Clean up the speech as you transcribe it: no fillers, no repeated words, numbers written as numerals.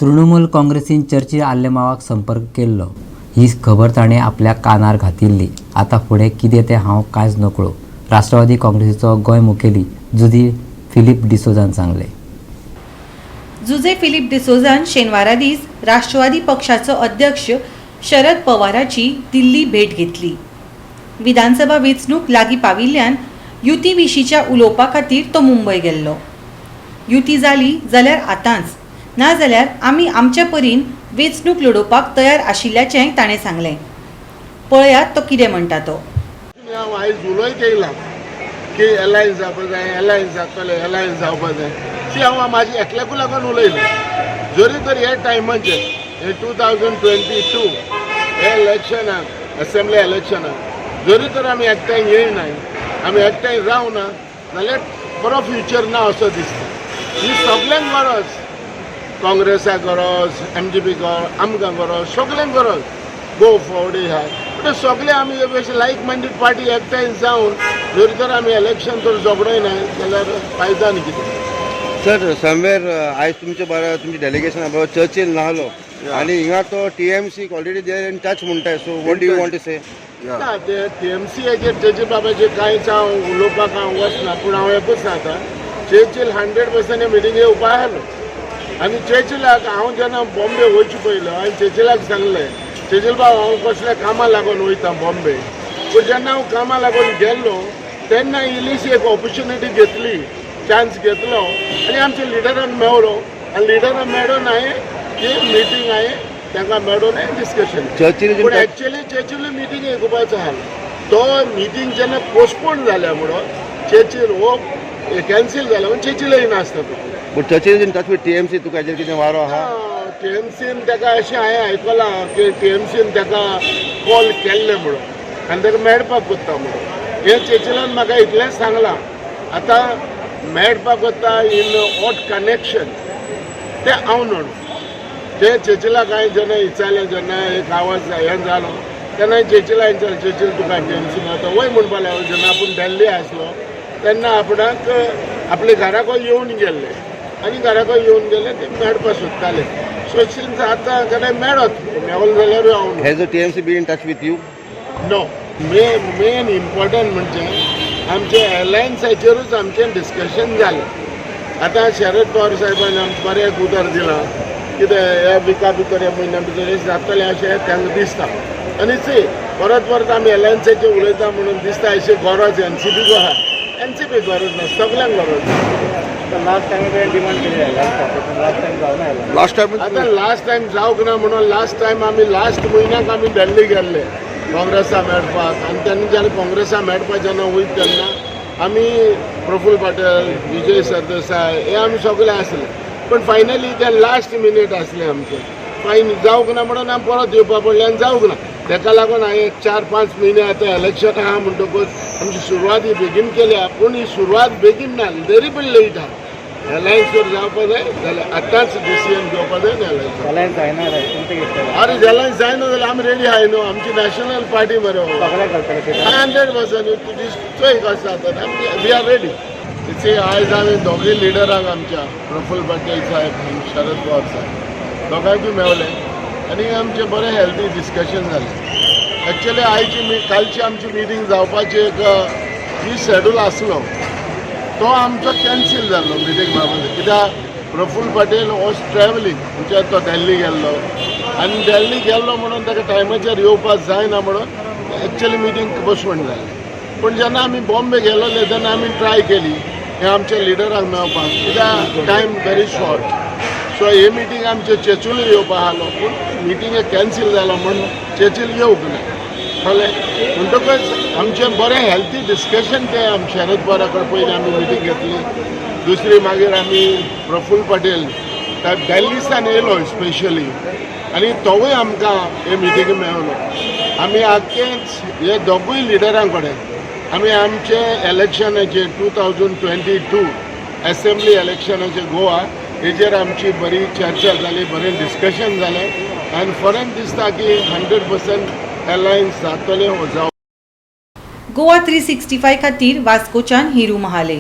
तृणमूल काँग्रेसीन चर्चिल आल्लेमावाक संपर्क केल्लो ही खबर ताणें आपल्या कानार घातिल्ली। आता फुडें कितें तें हांव कांयच नकळो, राष्ट्रवादी काँग्रेसीचो गोंय मुखेली जुजे फिलिप डिसोजान सांगलें। जुजे फिलिप डिसोजान शेनवारा दीस राष्ट्रवादी पक्षाचो अध्यक्ष शरद पवाराची दिल्ली भेट घेतली। विधानसभा वेंचणूक लागीं पाविल्ल्यान युती विशींच्या उलोवपा खातीर तो मुंबय गेल्लो। युती जाली जाल्यार आतांच, ना जाल्यार आमी आमच्या परीन वेंचणूक लडोवपाक तयार आशिल्ल्याचें ताणें सांगलें। पळयात तो कितें म्हणटा तो। हांव आयज उलयत येयलां की एलायन्स जावपा जाय, एलायन्स जातले, एलायन्स जावपा जाय, ती हांव म्हाज्या एकल्याकू लागून उलयलें। जरी तर ह्या टायमाचेर हे 2022 हे इलेक्शनाक, असेंब्ली इलेक्शनाक जरी तर आमी एकठांय येयनाय, आमी एकठांय रावना जाल्यार बरो फ्युचर ना असो दिसता। ही सगळ्यांक गरज, काँग्रेसाक गरज, MGP गरज, आमकां गरज, सगळ्यांक गरज गो फॉर्वर्ड ह्या। पण सगळे आमी लायक मायंडेड पार्टी एकठांय जावन जरी तर आमी इलेक्शन तर झगडयनाय जाल्यार फायदा न्ही कितें। सर, समवेर आयज तुमचे बरो तुमचे डेलिगेशन बरो चर्चिल नाहलो आनी हिंगा तो TMC already there in touch म्हणटाय, so what do you want to say? ना ते TMC हेजेर चर्चिल बाबाचेर कांयच हांव उलोवपाक हांव वचना, पूण हांव एकूच सांगता, चर्चिल 100% हे मिटिंगे येवपा आसलो। आनी चर्चिलाक हांव जेन्ना बॉम्बे वयचे पयलो हांवें चर्चिलाक सांगलें, चर्चिल बाब हांव कसल्या कामां लागून वयता बॉम्बे, पूण जेन्ना हांव कामां लागून गेल्लो तेन्ना इल्लीशी एक ऑपॉर्च्युनिटी घेतली, चान्स घेतलो आनी आमच्या लिडराक मेळ्ळो आनी लिडराक मेळून हांवें ती मिटींग हांवें तांकां मेळून डिस्कशन पूण एक्चुअली चर्चिल मिटींग येवपाचो आसलो। तो मिटींग जेन्ना पोस्टपोन जाल्या म्हणून चर्चिल हो कॅन्सील जालो म्हणून चर्चिल येनासता तो। But Churchill in touch with TMC तुका हेजेर कितें वारो आहा? TMCन ताका अशें हांवें आयकलां की TMCन ताका कॉल केल्ले म्हणून आनी ताका मेळपाक कोत्ता म्हणून। हे चर्चिलान म्हाका इतलेंच सांगलां, आतां मेळपाक कोत्ता इन वॉट कनेक्शन तें हांव न्हू। ते चर्चिलाक हांवें जेन्ना विचारलें, जेन्ना एक आवाज हें जालो तेन्ना चर्चिला विचारलें, चर्चिल तुका TMC मेळटा वय म्हणपा लागलो। जेन्ना आपूण दिल्ली आसलो तेन्ना आपणाक आपल्या घराको येवन गेल्ले आनी घराको येवन गेले ते मेळपा सोदताले, सो आतां केन्ना मेळत मेळ्ळो जाल्यार हांव। Has the TMC been in touch with you? No, main important म्हणजे आमच्या एलायन्साचेरूच आमचें डिस्कशन जालें। आतां शरद पवार साहेबान आमकां बरें उतर दिलां, कितें ह्या विका भितर ह्या म्हयन्या भितर हें जातलें अशें तांकां दिसता। आनी परत परत आमी एलायन्साचेर उलयता म्हणून दिसता अशी गरज NCP गो आहा, NCP गरज ना, सगळ्यांक गरज। लास्ट टाइम डिमांड केली लास्ट टाइम जावंक ना म्हणून लास्ट टाइम आमी लास्ट म्हयन्याक आमी दिल्ली गेल्ले काँग्रेसा मेळपाक, आनी तेन्ना जेन्ना काँग्रेसा मेळपाक जेन्ना वयत तेन्ना आमी प्रफुल्ल पटेल, विजय सरदेसाय हे आमी सगळे आसले, पण फायनली ते लास्ट मिनीट आसले आमचे। फायन जावंक ना म्हणून आमी परत येवपा पडलें आनी जावंक ना, ताका लागून हांवें 4-5 म्हयने आतां इलेक्शन आहा म्हणटकूच आमची सुरवात ही बेगीन केल्या, पूण ही सुरवात बेगीन ना, तरी पण लेट आहा। एलायन्सवर जावपा जाय जाल्यार आतांच डिसिजन घेवपा जाय एलायन्स जायना। अरे एलायन्स जायना जाल्यार आमी रेडी आहाय न्हू, आमची नॅशनल पार्टी मरे 100% चोय कशें जाता, वी आर रेडी। आयज हांवें दोगूय लिडरांक आमच्या प्रफुल्ल पटेल साहेब आनी शरद पवार साहेब दोगांयकूय मेळ्ळें आनी आमचें बरें हेल्थी डिस्कशन जालें। एक्चुअली कालची आमची मिटींग जावपाची एक दीस शेड्यूल आसलो, तो आमचो कॅन्सील जाल्लो मिटींग बाबतींत, कित्याक प्रफुल्ल पटेल वॉज ट्रॅवलिंग, म्हणजे तो दिल्ली गेल्लो आनी दिल्ली गेल्लो म्हणून ताका टायमाचेर येवपाक जायना म्हणून एक्चुअली मिटींग पोस्टपोन जालें। पूण जेन्ना आमी बॉम्बे गेल्ले तेन्ना आमी ट्राय केली हे आमच्या लिडराक मेळपाक, कित्याक टायम व्हेरी शॉर्ट, सो हे मिटींग आमचे चर्चिल येवपा आसलो, पूण मिटींग कॅन्सील जालो म्हणून चर्चिल येवंक ना कळ्ळें। म्हणटकच आमचें बरें हेल्थी डिस्कशन तें आमी शरद पवारा कडेन पयलीं आमी मिटींग घेतली, दुसरी मागीर आमी प्रफुल्ल पटेल दिल्लीसान येयलो स्पेशली आनी तोवूय आमकां हे मिटींग मेळ्ळो। आमी आख्खेच हे दोगूय लिडरां कडेन आमी आमचे इलेक्शनाचे 2022 असेंब्ली इलेक्शनाचे गोवा हेजेर आमची बरी चर्चा जाली, बरें डिस्कशन जालें आनी फरेन दिसता की 100% एलायन्स जातले हो जावं। गोवा 365 खातीर वास्कोच्यान हिरू महाले।